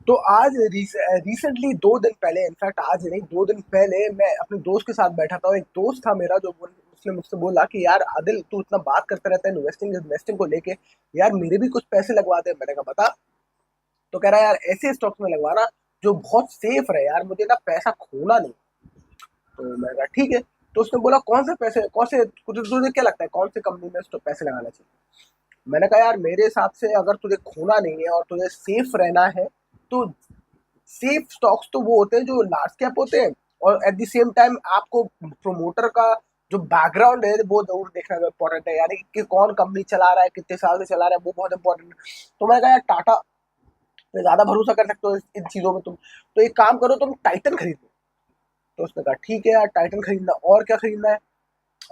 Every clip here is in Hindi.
तो आज रिसेंटली 2 दिन पहले, इनफैक्ट आज नहीं 2 दिन पहले, मैं अपने दोस्त के साथ बैठा था और एक दोस्त था मेरा जो उसने मुझसे बोला कि यार आदिल, तू इतना बात करता रहता है इन्वेस्टिंग इन्वेस्टिंग को लेके, यार मेरे भी कुछ पैसे लगवा दे। मैंने कहा बता। तो कह रहा है यार ऐसे स्टॉक्स में लगवाना जो बहुत सेफ रहे, यार मुझे ना पैसा खोना नहीं। तो मैंने कहा ठीक है। तो उसने बोला कौन से तुझे क्या लगता है कौन सी कंपनी में पैसे लगाना चाहिए। मैंने कहा यार मेरे हिसाब से अगर तुझे खोना नहीं है और तुझे सेफ रहना है तो सेफ स्टॉक्स तो वो होते हैं जो लार्ज कैप होते हैं, और एट द सेम टाइम आपको प्रोमोटर का जो बैकग्राउंड है वो जरूर देखना इम्पोर्टेंट है, यानी कि कौन कंपनी चला रहा है, कितने साल से चला रहा है, वो बहुत इंपॉर्टेंट है। तो मैंने कहा यार टाटा पे ज्यादा भरोसा कर सकते हो इन चीजों में तुम, तो एक काम करो तुम टाइटन खरीद लो। तो उसने कहा ठीक है यार टाइटन खरीदना, और क्या खरीदना है।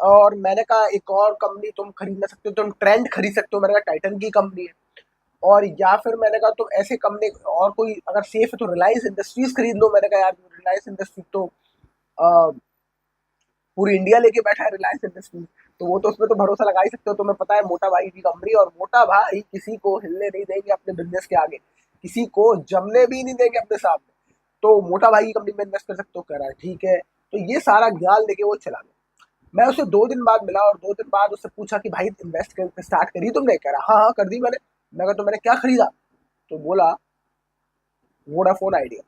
और मैंने कहा एक और कंपनी तुम खरीद ना सकते हो, तुम ट्रेंड खरीद सकते हो। मैंने कहा टाइटन की कंपनी है। और या फिर मैंने कहा तुम ऐसे कंपनी और कोई अगर सेफ है तो रिलायंस इंडस्ट्रीज खरीद लो। मैंने कहा यार रिलायंस इंडस्ट्रीज तो पूरी इंडिया लेके बैठा है रिलायंस इंडस्ट्रीज, तो वो तो उसमें तो भरोसा लगा ही सकते हो। तुम्हें पता है मोटा भाई की कंपनी, और मोटा भाई किसी को हिलने नहीं देंगे अपने बिजनेस के आगे, किसी को जमने भी नहीं देंगे अपने सामने। तो मोटा भाई की कंपनी में इन्वेस्ट कर सकते हो। कह रहा है ठीक है। तो ये सारा ज्ञान लेके वो चला गया। मैं उसे 2 दिन बाद मिला और 2 दिन बाद उससे पूछा कि भाई इन्वेस्ट कर स्टार्ट करी तुमने। कह रहा हाँ हाँ कर दी मैंने। मैं कहा तो मैंने क्या खरीदा। तो बोला वोडाफोन आइडिया।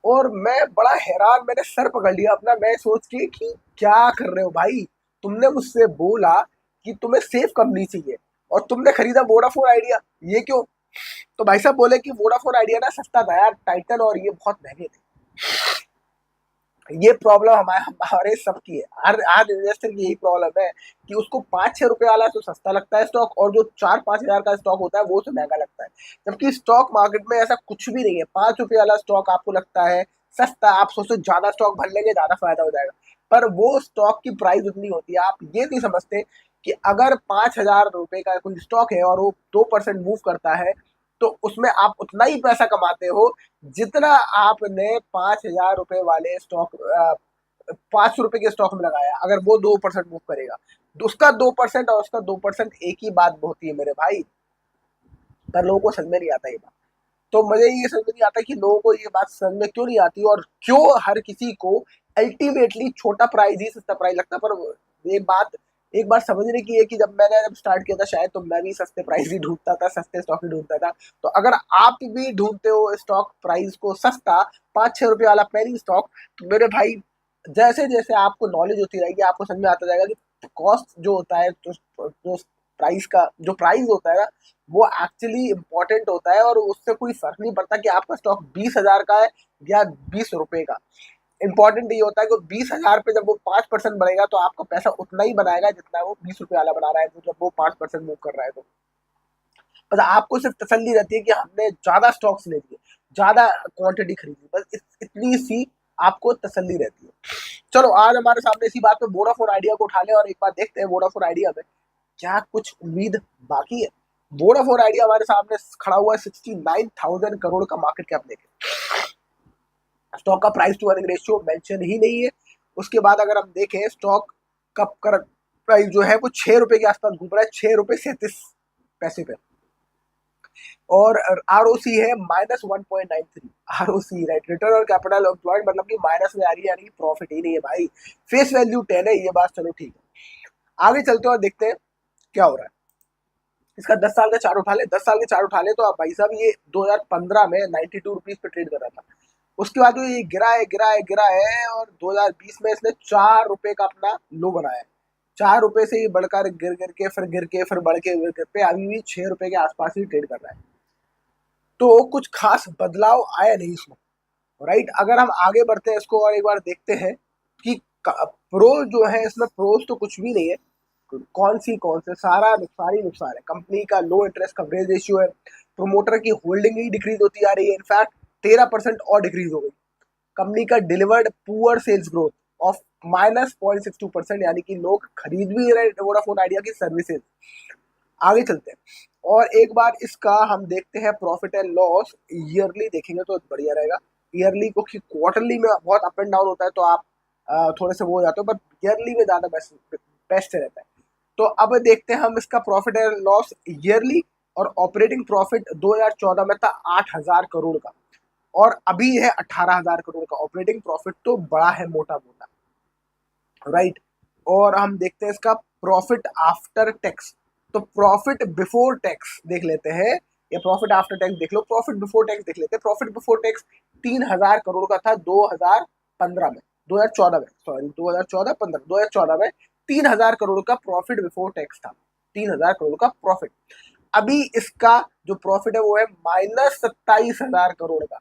और मैं बड़ा हैरान, मैंने सर पकड़ लिया अपना, मैं सोच के कि क्या कर रहे हो भाई। तुमने मुझसे बोला कि तुम्हें सेफ कंपनी चाहिए और तुमने खरीदा वोडाफोन आइडिया, ये क्यों। तो भाई साहब बोले कि वोडाफोन आइडिया ना सस्ता था यार, टाइटन और ये बहुत महंगे थे। ये प्रॉब्लम हमारे हमारे सबकी है, हर हर इन्वेस्टर की यही प्रॉब्लम है कि उसको 5-6 रुपए वाला तो सस्ता लगता है स्टॉक, और जो 4-5 हजार का स्टॉक होता है वो उसे महंगा लगता है। जबकि स्टॉक मार्केट में ऐसा कुछ भी नहीं है, 5 रुपए वाला स्टॉक आपको लगता है सस्ता, आप सोचते ज्यादा स्टॉक भर लेंगे ज्यादा फायदा हो जाएगा, पर वो स्टॉक की प्राइस उतनी होती है। आप ये नहीं समझते कि अगर 5 हजार रुपए का कोई स्टॉक है और वो 2% मूव करता है, तो उसमें आप उतना ही पैसा कमाते हो जितना आपने 5 हजार रुपए वाले स्टॉक 5 रुपए के स्टॉक में लगाया। अगर वो 2% मूव करेगा तो उसका 2% और उसका 2% एक ही बात होती है मेरे भाई। पर लोगों को समझ में नहीं आता ये बात। तो मुझे ये समझ में नहीं आता कि लोगों को ये बात समझ में क्यों नहीं आती, और क्यों हर किसी को अल्टीमेटली छोटा प्राइस ही सस्ता प्राइस लगता है। पर ये बात एक बार समझने की है कि जब स्टार्ट किया था शायद, तो मैं भी सस्ते प्राइस ही ढूंढता था, सस्ते स्टॉक ही ढूंढता था। तो अगर आप भी ढूंढते हो स्टॉक प्राइस को सस्ता, 5-6 रुपए वाला पेनी स्टॉक, तो मेरे भाई जैसे जैसे आपको नॉलेज होती रहेगी आपको समझ में आता जाएगा कि कॉस्ट जो होता है, जो प्राइस का जो प्राइस होता है ना, वो एक्चुअली इम्पोर्टेंट होता है, और उससे कोई फर्क नहीं पड़ता कि आपका स्टॉक 20 हजार का है या 20 रुपए का। इम्पोर्टेंट ये होता है कि 20 हजार पे जब वो 5% बढ़ेगा तो आपका पैसा उतना ही बनाएगा जितना वो 20 रुपए वाला बना रहा है, तो जब वो 5% मूव कर रहा है तो बस आपको सिर्फ तसल्ली रहती है कि हमने ज्यादा स्टॉक्स ले लिए, ज्यादा क्वांटिटी खरीदी, बस इतनी सी आपको तसल्ली रहती है। चलो आज हमारे सामने इसी बात पे वोडाफोन आइडिया को उठा ले और एक बार देखते हैं वोडाफोन आइडिया में क्या कुछ उम्मीद बाकी है। वोडाफोन आइडिया हमारे सामने खड़ा हुआ है 69,000 करोड़ का मार्केट कैप लेके। स्टॉक का price to earning ratio mention ही नहीं है। उसके बाद अगर हम देखें स्टॉक का करंट प्राइस जो है वो 6 रुपए के आसपास घूम रहा है, 6 रुपए 37 पैसे पे। और आरओसी है -1.93। ROC right, return on capital employed, मतलब कि माइनस में आ रही है, यानी कि प्रॉफिट ही नहीं है भाई। फेस वैल्यू 10 है, ये बात चलो ठीक है। आगे चलते हैं और देखते हैं क्या हो रहा है। इसका 10 साल का चार्ट उठा ले, 10 साल के चार्ट उठा ले तो आप भाई साहब ये 2015 में 92 रुपीज पे ट्रेड कर रहा था। उसके बाद ये गिरा है और 2020 में इसने 4 रुपए का अपना लो बनाया है। 4 रुपए से ही बढ़कर गिर के फिर बढ़ के गिर पे अभी भी 6 रुपए के आसपास ही ट्रेड कर रहा है। तो कुछ खास बदलाव आया नहीं इसमें, राइट। अगर हम आगे बढ़ते हैं इसको और एक बार देखते हैं कि प्रो जो है, इसमें प्रोज तो कुछ भी नहीं है। कौन से सारी नुकसान है। कंपनी का लो इंटरेस्ट कवरेज रेशियो है, प्रोमोटर की होल्डिंग ही डिक्रीज होती आ रही है, इनफैक्ट 13% और डिक्रीज हो गई। कंपनी का delivered poor sales growth of -0.62%, यानी कि लोग खरीद भी रहे वोडाफोन आइडिया की सर्विसेज। आगे चलते हैं और एक बार इसका हम देखते हैं प्रॉफिट एंड लॉस। ईयरली देखेंगे तो बढ़िया रहेगा। ईयरली को क्वार्टरली में बहुत अप एंड डाउन होता है तो आप थोड़े से वो हो जाते हो, बट ईयरली में ज़्यादा बेस्ट रहता है। तो अब देखते हैं हम इसका प्रॉफिट एंड लॉस ईयरली और ऑपरेटिंग प्रॉफिट 2014 में था 8,000 करोड़ का और अभी है 18,000 करोड़ का। ऑपरेटिंग प्रॉफिट तो बड़ा है, मोटा मोटा, राइट। और हम देखते हैं इसका प्रॉफिट आफ्टर टैक्स। तो प्रॉफिट बिफोर टैक्स देख लेते हैं, या प्रॉफिट आफ्टर टैक्स देख लो, प्रॉफिट बिफोर टैक्स देख लेते हैं। प्रॉफिट बिफोर टैक्स 3,000 करोड़ का था 2015 में, 2014 में, सॉरी 2014-15, 2014 में 3,000 करोड़ का प्रॉफिट बिफोर टैक्स था, 3,000 करोड़ का प्रॉफिट। अभी इसका जो प्रॉफिट है वो है -27,000 करोड़ का।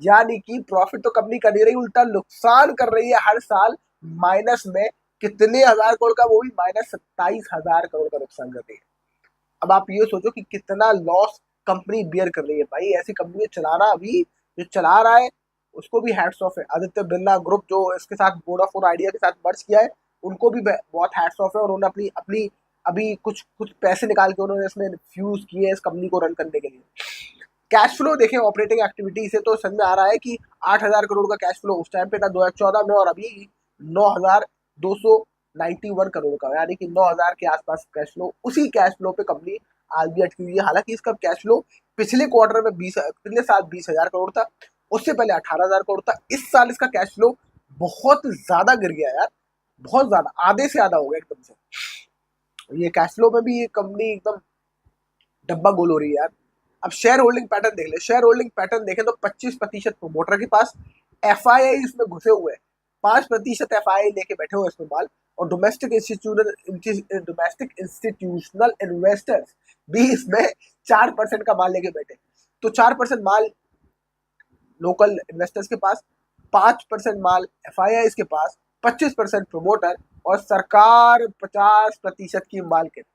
यानी कि प्रॉफिट तो कंपनी कर नहीं रही, उल्टा नुकसान कर रही है हर साल, माइनस में कितने हजार करोड़ का, वो भी -27,000 करोड़ का नुकसान कर रही है। अब आप ये सोचो कि कितना लॉस कंपनी बियर कर रही है। भाई ऐसी कंपनी चलाना, अभी जो चला रहा है उसको भी हैट्स ऑफ है। आदित्य बिरला ग्रुप जो इसके साथ वोडाफोन आइडिया के साथ मर्ज किया है, उनको भी बहुत हैट्स ऑफ है, और उन्होंने अपनी अपनी अभी कुछ कुछ पैसे निकाल के उन्होंने इसमें फ्यूज किए इस कंपनी को रन करने के लिए। कैश फ्लो देखें ऑपरेटिंग एक्टिविटी से तो समझ में आ रहा है कि 8,000 करोड़ का कैश फ्लो उस टाइम पे था 2014 में, और अभी 9,291 करोड़ का, यानी कि 9,000 के आसपास कैश फ्लो। उसी कैश फ्लो पे कंपनी आज भी अटकी हुई है। हालांकि इसका कैश फ्लो पिछले क्वार्टर में पिछले साल 20,000 करोड़ था, उससे पहले 18,000 करोड़ था। इस साल इसका कैश फ्लो बहुत ज्यादा गिर गया यार, बहुत ज्यादा, आधे से आधा हो गया एकदम से। ये कैश फ्लो में भी ये कंपनी एकदम डब्बा गोल हो रही है यार। अब शेयर होल्डिंग पैटर्न देख ले, शेयर होल्डिंग पैटर्न देखें तो 25% प्रमोटर के पास, एफआईआई इसमें घुसे हुए हैं, 5% एफआईआई लेके बैठे हुए इसमें माल, और डोमेस्टिक इंस्टीट्यूशनल इन्वेस्टर्स भी इसमें 4% का माल लेके बैठे। तो 4% माल लोकल इन्वेस्टर्स के पास, 5% माल एफआईआई के पास, 25% प्रमोटर, और सरकार 50% की मार्केट।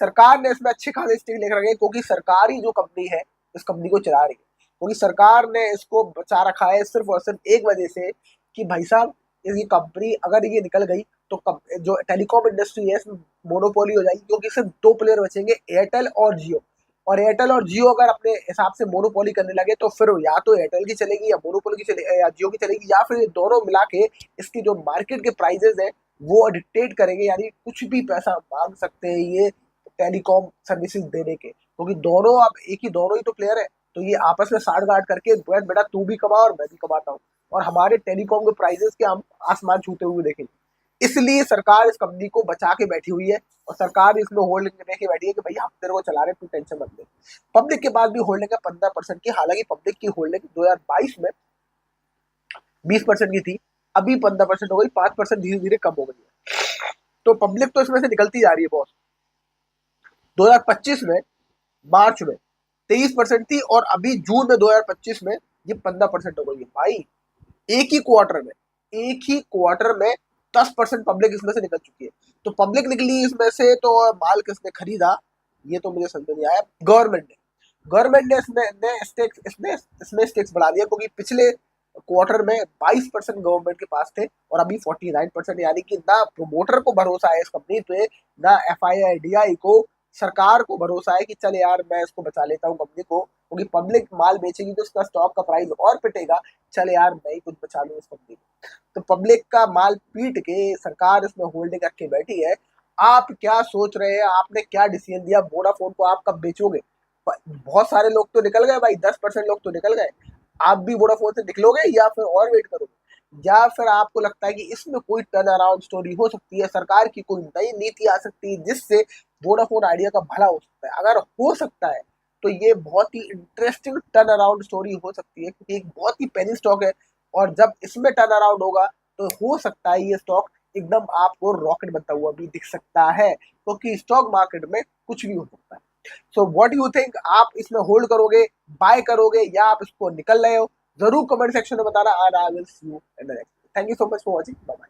सरकार ने इसमें अच्छे खासे स्टेक लेकर रखे, क्योंकि सरकारी जो कंपनी है इस कंपनी को चला रही है, क्योंकि सरकार ने इसको बचा रखा है सिर्फ और सिर्फ एक वजह से कि भाई साहब ये कंपनी अगर ये निकल गई तो जो टेलीकॉम इंडस्ट्री है इसमें मोनोपोली हो जाएगी, क्योंकि सिर्फ दो प्लेयर बचेंगे, एयरटेल और जियो। और एयरटेल और जियो अगर अपने हिसाब से मोनोपोली करने लगे तो फिर या तो एयरटेल की चलेगी या मोनोपोली की चलेगी या जियो की चलेगी, या फिर दोनों मिला के इसकी जो मार्केट के प्राइजेस है वो डिक्टेट करेंगे, यानी कुछ भी पैसा मांग सकते हैं ये टेलीकॉम सर्विसेज देने के, क्योंकि दोनों अब एक ही, दोनों ही तो प्लेयर है। तो ये आपस में साठ गांठ करके बेटा तू भी कमा और मैं भी कमाता हूँ, और हमारे टेलीकॉम के प्राइजेस के हम आसमान छूते हुए देखेंगे। इसलिए सरकार इस कंपनी को बचा के बैठी हुई है, और सरकार इसमें होल्डिंग करने की बैठी है कि भाई हम तेरे को चला रहे, तू टेंशन मत ले। पब्लिक के पास भी होल्डिंग है 15% की। हालांकि पब्लिक की होल्डिंग 2022 में 20% की थी, अभी 15% हो गई, 5% धीरे धीरे कम हो गई है। तो पब्लिक तो इसमें से निकलती जा रही है बॉस। 2025 में मार्च में 23% थी, और अभी जून में 2025 में ये 15% हो गई है। भाई एक ही क्वार्टर में, एक ही क्वार्टर में 10% पब्लिक इसमें से निकल चुकी है। तो पब्लिक निकली इसमें से, तो माल किसने खरीदा ये तो मुझे समझ नहीं आया। गवर्नमेंट ने इसमें स्टेक्स बढ़ा दिया, क्योंकि पिछले क्वार्टर में 22% गवर्नमेंट के पास थे और अभी 49%, यानी कि ना प्रमोटर को भरोसा है इस कंपनी पे, ना एफआईआई को, सरकार को भरोसा है कि चल यार मैं इसको बचा लेता हूँ कंपनी को, क्योंकि पब्लिक माल बेचेगी तो उसका स्टॉक का प्राइस और पिटेगा, चल यार मैं ही कुछ बचा लूँ इस कंपनी को। तो पब्लिक का माल पीट के सरकार इसमें होल्डिंग रख के बैठी है। आप क्या सोच रहे हैं, आपने क्या डिसीजन दिया, वोडाफोन को आप कब बेचोगे? बहुत सारे लोग तो निकल गए भाई, 10% लोग तो निकल गए। आप भी वोडाफोन से निकलोगे या फिर और वेट करोगे? या फिर आपको लगता है कि इसमें कोई टर्न अराउंड स्टोरी हो सकती है, सरकार की कोई नई नीति आ सकती है जिससे वोडाफोन आइडिया का भला हो सकता है? अगर हो सकता है तो ये बहुत ही इंटरेस्टिंग टर्न अराउंड स्टोरी हो सकती है, क्योंकि एक बहुत ही पेनी स्टॉक है, और जब इसमें टर्न अराउंड होगा तो हो सकता है ये स्टॉक एकदम आपको रॉकेट बनता हुआ भी दिख सकता है, क्योंकि स्टॉक मार्केट में कुछ भी हो सकता है। सो व्हाट यू थिंक, आप इसमें होल्ड करोगे, बाय करोगे, या आप इसको निकल रहे हो? जरूर कमेंट सेक्शन में बताना, and I will see you in the next. Thank you so much for watching, bye bye.